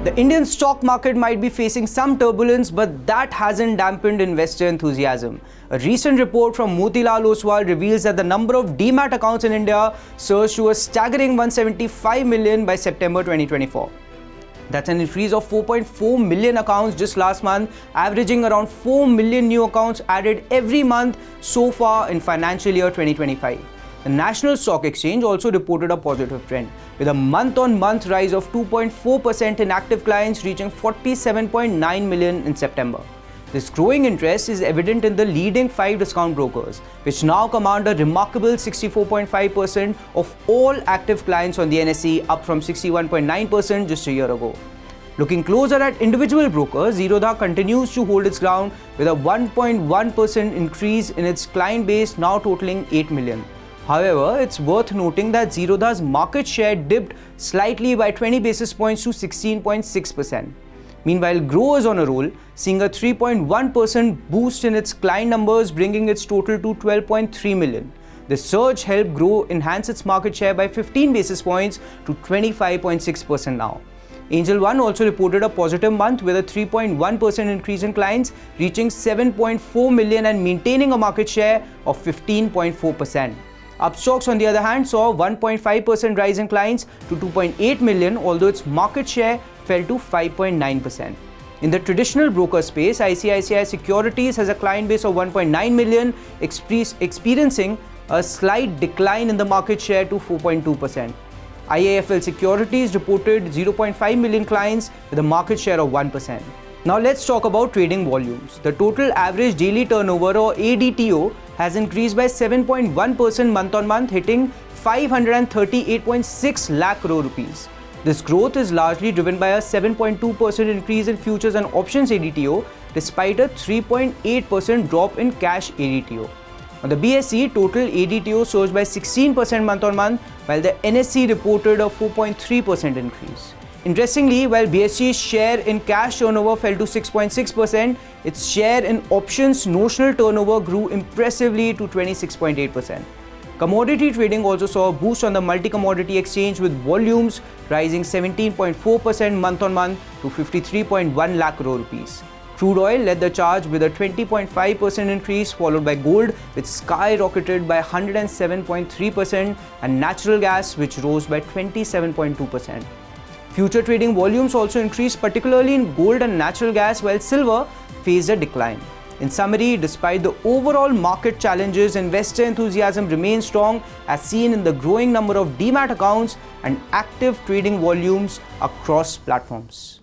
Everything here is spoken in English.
The Indian stock market might be facing some turbulence, but that hasn't dampened investor enthusiasm. A recent report from Motilal Oswal reveals that the number of Demat accounts in India surged to a staggering 175 million by September 2024. That's an increase of 4.4 million accounts just last month, averaging around 4 million new accounts added every month so far in financial year 2025. The National Stock Exchange also reported a positive trend, with a month-on-month rise of 2.4% in active clients reaching 47.9 million in September. This growing interest is evident in the leading 5 discount brokers, which now command a remarkable 64.5% of all active clients on the NSE, up from 61.9% just a year ago. Looking closer at individual brokers, Zerodha continues to hold its ground with a 1.1% increase in its client base, now totaling 8 million. However, it's worth noting that Zerodha's market share dipped slightly by 20 basis points to 16.6%. Meanwhile, Groww is on a roll, seeing a 3.1% boost in its client numbers, bringing its total to 12.3 million. This surge helped Groww enhance its market share by 15 basis points to 25.6% now. Angel One also reported a positive month with a 3.1% increase in clients, reaching 7.4 million and maintaining a market share of 15.4%. Upstox, on the other hand, saw a 1.5% rise in clients to 2.8 million, although its market share fell to 5.9%. In the traditional broker space, ICICI Securities has a client base of 1.9 million, experiencing a slight decline in the market share to 4.2%. IIFL Securities reported 0.5 million clients with a market share of 1%. Now let's talk about trading volumes. The total average daily turnover, or ADTO, has increased by 7.1% month-on-month, hitting 538.6 lakh crore rupees. This growth is largely driven by a 7.2% increase in futures and options ADTO, despite a 3.8% drop in cash ADTO. On the BSE, total ADTO surged by 16% month-on-month, while the NSE reported a 4.3% increase. Interestingly, while BSE's share in cash turnover fell to 6.6%, its share in options notional turnover grew impressively to 26.8%. Commodity trading also saw a boost on the multi-commodity exchange, with volumes rising 17.4% month-on-month to 53.1 lakh crore rupees. Crude oil led the charge with a 20.5% increase, followed by gold, which skyrocketed by 107.3%, and natural gas, which rose by 27.2%. Future trading volumes also increased, particularly in gold and natural gas, while silver faced a decline. In summary, despite the overall market challenges, investor enthusiasm remains strong, as seen in the growing number of Demat accounts and active trading volumes across platforms.